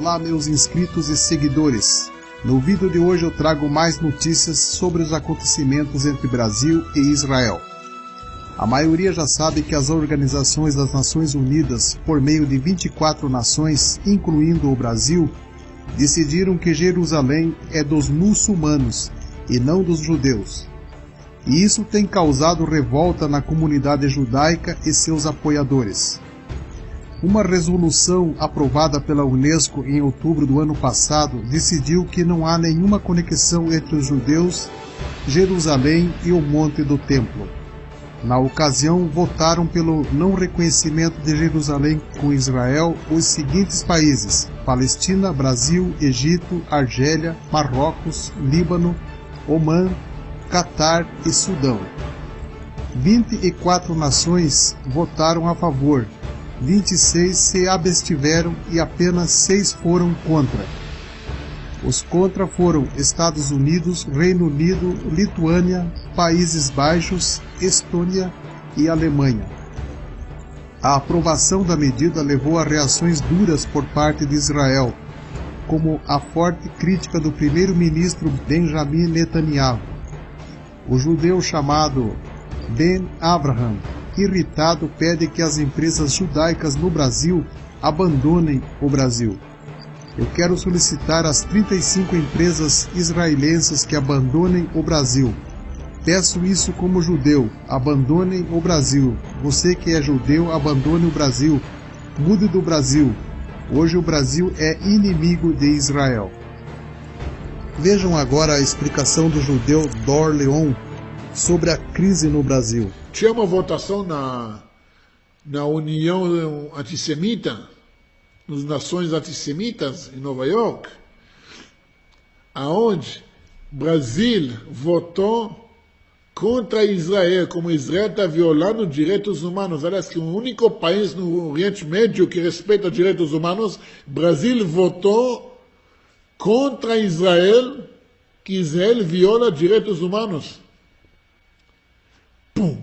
Olá, meus inscritos e seguidores. No vídeo de hoje eu trago mais notícias sobre os acontecimentos entre Brasil e Israel. A maioria já sabe que as organizações das Nações Unidas, por meio de 24 nações, incluindo o Brasil, decidiram que Jerusalém é dos muçulmanos e não dos judeus. E isso tem causado revolta na comunidade judaica e seus apoiadores. Uma resolução aprovada pela Unesco em outubro do ano passado decidiu que não há nenhuma conexão entre os judeus, Jerusalém e o Monte do Templo. Na ocasião, votaram pelo não reconhecimento de Jerusalém com Israel os seguintes países: Palestina, Brasil, Egito, Argélia, Marrocos, Líbano, Omã, Catar e Sudão. 24 nações votaram a favor, 26 se abstiveram e apenas 6 foram contra. Os contra foram Estados Unidos, Reino Unido, Lituânia, Países Baixos, Estônia e Alemanha. A aprovação da medida levou a reações duras por parte de Israel, como a forte crítica do primeiro-ministro Benjamin Netanyahu. O judeu chamado Ben Abraham, irritado, pede que as empresas judaicas no Brasil abandonem o Brasil. Eu quero solicitar às 35 empresas israelenses que abandonem o Brasil. Peço isso como judeu, abandonem o Brasil. Você que é judeu, abandone o Brasil. Mude do Brasil. Hoje o Brasil é inimigo de Israel. Vejam agora a explicação do judeu Dor Leon sobre a crise no Brasil. Tinha uma votação na União Antissemita, nas Nações Antissemitas em Nova York, aonde Brasil votou contra Israel, como Israel está violando direitos humanos. Aliás, que o único país no Oriente Médio que respeita direitos humanos, Brasil votou contra Israel, que Israel viola direitos humanos. Pum!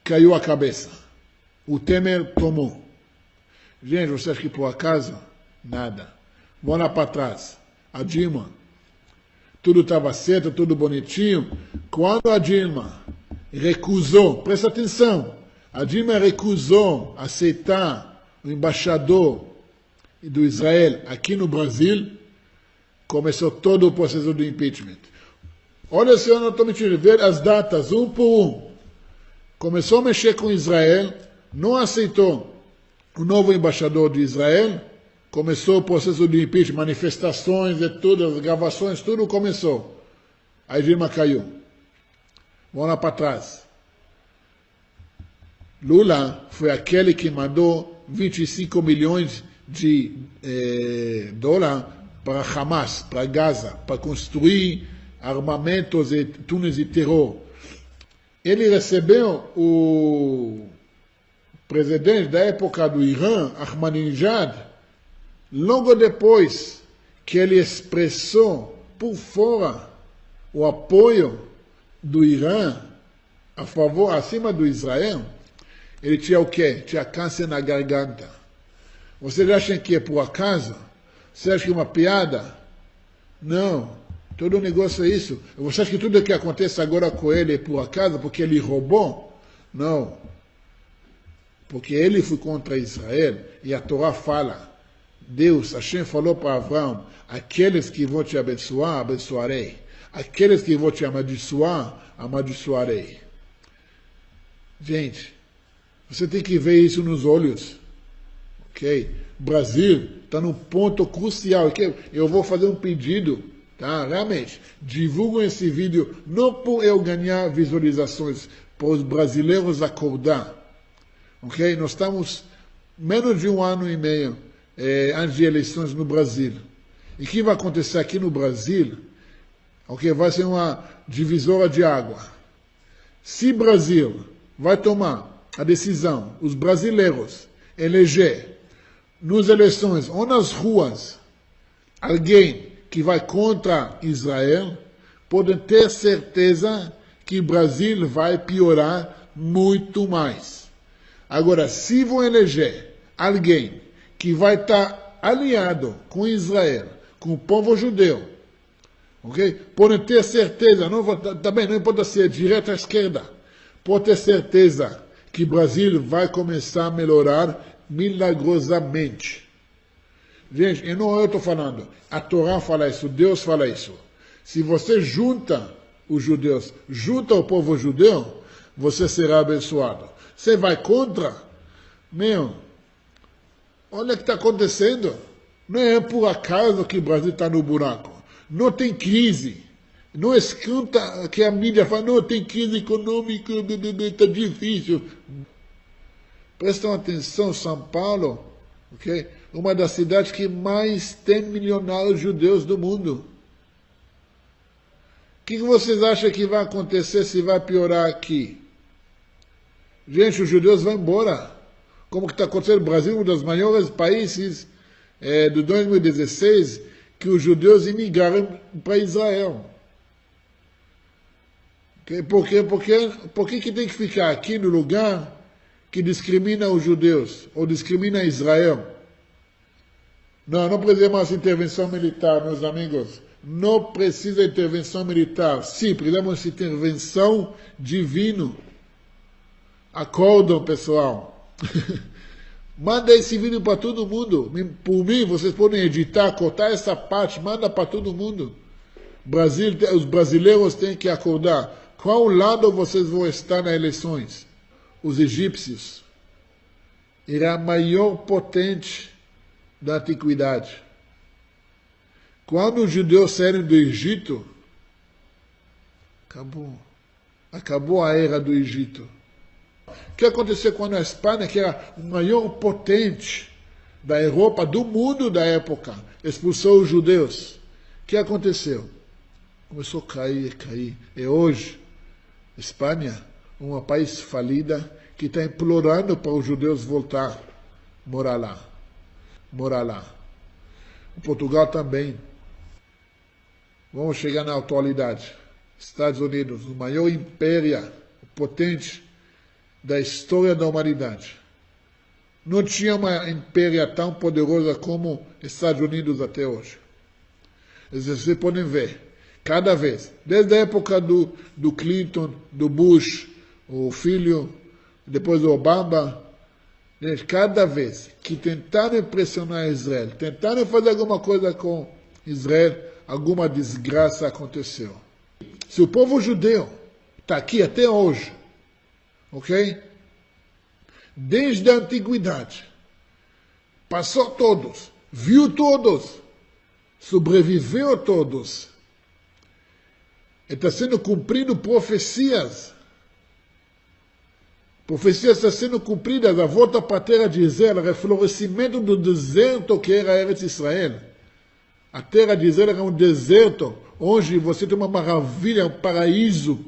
Caiu a cabeça. O Temer tomou. Gente, você acha que por acaso? Nada. Vão lá para trás. A Dilma. Tudo estava certo, tudo bonitinho. Quando a Dilma recusou, presta atenção, a Dilma recusou aceitar o embaixador do Israel aqui no Brasil, começou todo o processo de impeachment. Olha, senhor, não estou mentindo, ver as datas, um por um. Começou a mexer com Israel, não aceitou o novo embaixador de Israel, começou o processo de impeachment, manifestações e tudo, as gravações, tudo começou. Aí Dilma caiu. Vamos lá para trás. Lula foi aquele que mandou 25 milhões de dólares para Hamas, para Gaza, para construir armamentos e túneis de terror. Ele recebeu o presidente da época do Irã, Ahmadinejad, logo depois que ele expressou por fora o apoio do Irã a favor, acima do Israel, ele tinha o quê? Tinha câncer na garganta. Vocês acham que é por acaso? Você acha que é uma piada? Não. Todo negócio é isso. Você acha que tudo que acontece agora com ele é por acaso, porque ele roubou? Não. Porque ele foi contra Israel, e a Torá fala, Deus, Hashem falou para Abraão, aqueles que vão te abençoar, abençoarei. Aqueles que vão te amaldiçoar, amaldiçoarei. Gente, você tem que ver isso nos olhos. Ok? Brasil está num ponto crucial. Eu vou fazer um pedido. Tá? Realmente, divulguem esse vídeo, não por eu ganhar visualizações, para os brasileiros acordar. Ok? Nós estamos menos de 1 ano e meio antes de eleições no Brasil. E o que vai acontecer aqui no Brasil? Ok? Vai ser uma divisora de água. Se Brasil vai tomar a decisão, os brasileiros eleger nas eleições ou nas ruas alguém que vai contra Israel, podem ter certeza que o Brasil vai piorar muito mais. Agora, se vão eleger alguém que vai estar aliado com Israel, com o povo judeu, ok? Podem ter certeza, também não importa se é direita ou esquerda, pode ter certeza que o Brasil vai começar a melhorar milagrosamente. Gente, e não eu estou falando, a Torá fala isso, Deus fala isso. Se você junta os judeus, junta o povo judeu, você será abençoado. Você vai contra? Meu, olha o que está acontecendo. Não é por acaso que o Brasil está no buraco. Não tem crise. Não escuta que a mídia fala, não, tem crise econômica, está difícil. Prestam atenção, São Paulo, okay? Uma das cidades que mais tem milionários judeus do mundo. O que vocês acham que vai acontecer se vai piorar aqui? Gente, os judeus vão embora. Como que está acontecendo? O Brasil é um dos maiores países de 2016 que os judeus imigraram para Israel. Por que tem que ficar aqui no lugar que discrimina os judeus ou discrimina Israel? Não precisa mais intervenção militar, meus amigos. Não precisa intervenção militar. Sim, precisamos de intervenção divina. Acordam, pessoal. Manda esse vídeo para todo mundo. Por mim, vocês podem editar, cortar essa parte, manda para todo mundo. Os brasileiros têm que acordar. Qual lado vocês vão estar nas eleições? Os egípcios. Era a maior potente da antiguidade. Quando os judeus saíram do Egito, acabou a era do Egito. O que aconteceu quando a Espanha, que era o maior potente da Europa, do mundo da época, expulsou os judeus? O que aconteceu? Começou a cair. E hoje, Espanha, um país falida, que está implorando para os judeus voltar, morar lá. Portugal também. Vamos chegar na atualidade. Estados Unidos, o maior império potente da história da humanidade. Não tinha uma impéria tão poderosa como Estados Unidos até hoje. Vocês podem ver, cada vez, desde a época do Clinton, do Bush, o filho, depois do Obama, cada vez que tentaram impressionar Israel, tentaram fazer alguma coisa com Israel, alguma desgraça aconteceu. Se o povo judeu está aqui até hoje, ok? Desde a antiguidade, passou todos, viu todos, sobreviveu todos. Está sendo cumprido profecias. Profecias estão sendo cumpridas, a volta para a terra de Israel, o reflorescimento do deserto que era Eretz Israel. A terra de Israel era um deserto, onde você tem uma maravilha, um paraíso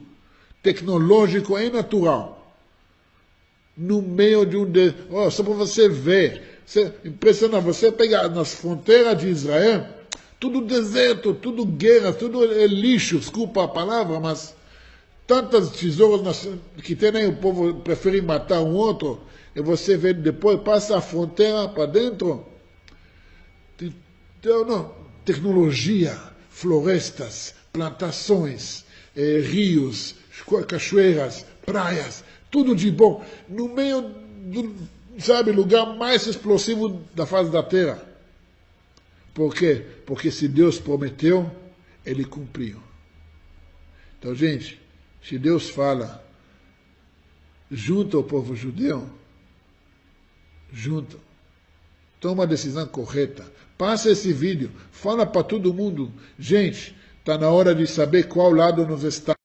tecnológico e natural. No meio de um deserto, só para você ver, impressionante, você pega nas fronteiras de Israel, tudo deserto, tudo guerra, tudo é lixo, desculpa a palavra, mas tantas tesouros que tem aí, o povo prefere matar um outro, e você vê depois, passa a fronteira para dentro, tecnologia, florestas, plantações, rios, cachoeiras, praias, tudo de bom, no meio do, lugar mais explosivo da face da terra. Por quê? Porque se Deus prometeu, Ele cumpriu. Então, gente, se Deus fala, junta o povo judeu, junta. Toma a decisão correta. Passa esse vídeo, fala para todo mundo. Gente, está na hora de saber qual lado nós estamos.